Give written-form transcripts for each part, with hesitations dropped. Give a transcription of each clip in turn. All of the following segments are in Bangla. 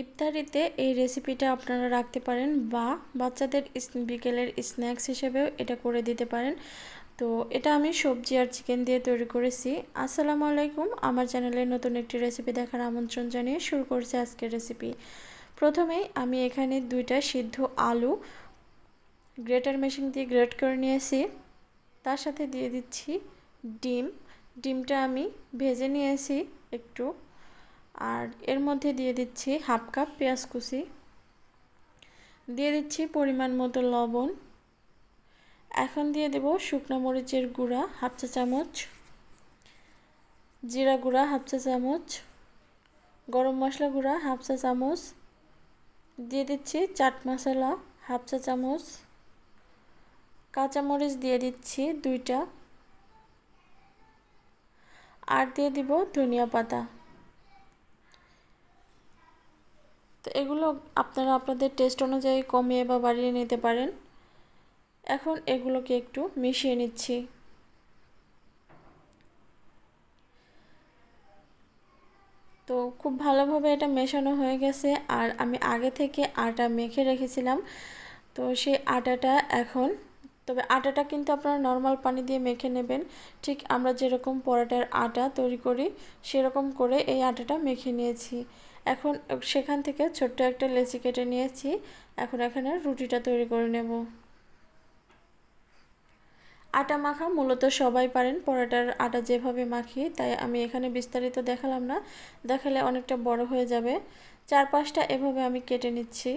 ইফতারিতে এই রেসিপিটা আপনারা রাখতে পারেন বা বাচ্চাদের বিকেলের স্ন্যাক্স হিসেবেও এটা করে দিতে পারেন। তো এটা আমি সবজি আর চিকেন দিয়ে তৈরি করেছি। আসসালামু আলাইকুম, আমার চ্যানেলে নতুন একটি রেসিপি দেখার আমন্ত্রণ জানিয়ে শুরু করছি আজকের রেসিপি। প্রথমেই আমি এখানে 2টা সিদ্ধ আলু গ্রেটার মেশিন দিয়ে গ্রেট করে নিয়েছি। তার সাথে দিয়ে দিচ্ছি ডিমটা আমি ভেজে নিয়েছি একটু, আর এর মধ্যে দিয়ে দিচ্ছি হাফ কাপ পেঁয়াজ কুচি, দিয়ে দিচ্ছি পরিমাণ মতো লবণ। এখন দিয়ে দেব শুকনো মরিচের গুঁড়া হাফ চা চামচ, জিরা গুঁড়া হাফ চা চামচ, গরম মশলা গুঁড়া হাফ চা চামচ, দিয়ে দিচ্ছি চাট মশলা হাফ চা চামচ, কাঁচামরিচ দিয়ে দিচ্ছি 2টা, আর দিয়ে দিব ধনিয়া পাতা। তো এগুলো আপনারা আপনাদের টেস্ট অনুযায়ী কমিয়ে বা বাড়িয়ে নিতে পারেন। এখন এগুলোকে একটু মিশিয়ে নিচ্ছি। তো খুব ভালোভাবে এটা মেশানো হয়ে গেছে, আর আমি আগে থেকে আটা মেখে রেখেছিলাম। তো সেই আটাটা এখন, তবে আটাটা কিন্তু আপনারা নর্মাল পানি দিয়ে মেখে নেবেন, ঠিক আমরা যেরকম পরোটার আটা তৈরি করি সেরকম করে এই আটাটা মেখে নিয়েছি। এখন সেখান থেকে ছোট্ট একটা লেচি কেটে নিয়েছি। এখন এখানে রুটিটা তৈরি করে নেব। আটা মাখা মূলত সবাই পারেন, পরোটার আটা যেভাবে মাখি, তাই আমি এখানে বিস্তারিত দেখালাম না, দেখালে অনেকটা বড় হয়ে যাবে। 4-5টা এভাবে আমি কেটে নিচ্ছি।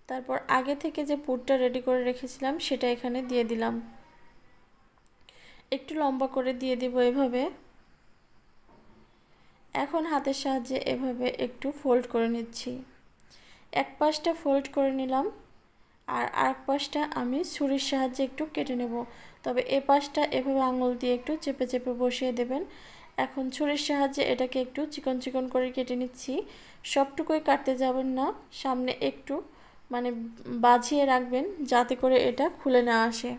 তারপর আগে থেকে যে পুরটা রেডি করে রেখেছিলাম সেটা এখানে দিয়ে দিলাম, একটু লম্বা করে দিয়ে দিব এভাবে। এখন হাতের সাহায্যে এভাবে একটু ফোল্ড করে নিচ্ছি। এক পাশটা ফোল্ড করে নিলাম, আর আরেক পাশটা আমি ছুরির সাহায্যে একটু কেটে নেব। তবে এ পাশটা এভাবে আঙুল দিয়ে একটু চেপে চেপে বসিয়ে দেবেন। এখন ছুরির সাহায্যে এটাকে একটু চিকন চিকন করে কেটে নিচ্ছি। সবটুকুই কাটতে যাবেন না, সামনে একটু বাঝিয়ে রাখবেন যাতে করে এটা খুলে না আসে।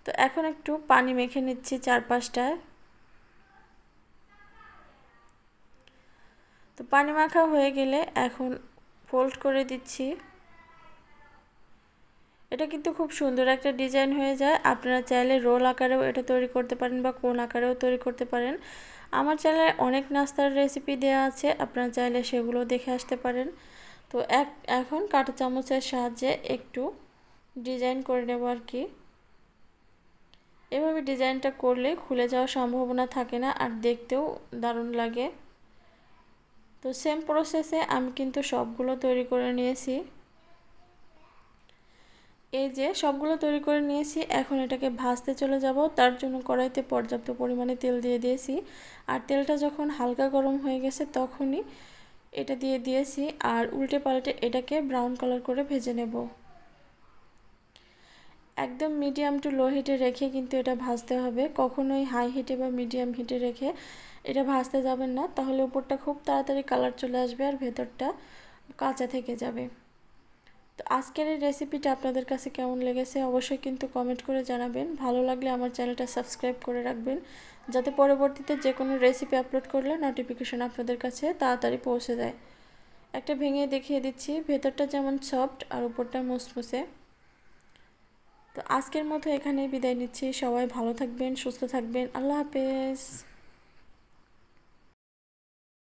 তো এখন একটু পানি মেখে নিচ্ছি চারপাশটায়। তো পানি মাখা হয়ে গেলে এখন ফোল্ড করে দিচ্ছি। এটা কিন্তু খুব সুন্দর একটা ডিজাইন হয়ে যায়। আপনারা চাইলে রোল আকারেও এটা তৈরি করতে পারেন বা কোন আকারেও তৈরি করতে পারেন। আমার চ্যানেলে অনেক নাস্তার রেসিপি দেওয়া আছে, আপনারা চাইলে সেগুলো দেখে আসতে পারেন। তো এখন কাঁটা চামচের সাহায্যে একটু ডিজাইন করে নেব আর কি। এভাবে ডিজাইনটা করলে খুলে যাওয়ার সম্ভাবনা থাকে না, আর দেখতেও দারুণ লাগে। তো সেম প্রসেসে আমি কিন্তু সবগুলো তৈরি করে নিয়েছি। এই যে সবগুলো তৈরি করে নিয়েছি, এখন এটাকে ভাজতে চলে যাব। তার জন্য কড়াইতে পর্যাপ্ত পরিমাণে তেল দিয়ে দিয়েছি, আর তেলটা যখন হালকা গরম হয়ে গেছে তখনই এটা দিয়ে দিয়েছি, আর উল্টে পাল্টে এটাকে ব্রাউন কালার করে ভেজে নেব। একদম মিডিয়াম টু লো হিটে রেখে কিন্তু এটা ভাজতে হবে, কখনোই হাই হিটে বা মিডিয়াম হিটে রেখে এটা ভাজতে যাবেন না, তাহলে উপরটা খুব তাড়াতাড়ি কালার চলে আসবে আর ভেতরটা কাঁচা থেকে যাবে। তো আজকের এই রেসিপিটা আপনাদের কাছে কেমন লেগেছে অবশ্যই কিন্তু কমেন্ট করে জানাবেন। ভালো লাগলে আমার চ্যানেলটা সাবস্ক্রাইব করে রাখবেন, যাতে পরবর্তীতে যে কোনো রেসিপি আপলোড করলে নোটিফিকেশন আপনাদের কাছে তাড়াতাড়ি পৌঁছে যায়। একটা ভেঙে দেখিয়ে দিচ্ছি, ভেতরটা যেমন সফট আর উপরটা মুসমুসে। তো আজকের মতো এখানেই বিদায় নিচ্ছি। সবাই ভালো থাকবেন, সুস্থ থাকবেন। আল্লাহ হাফেজ।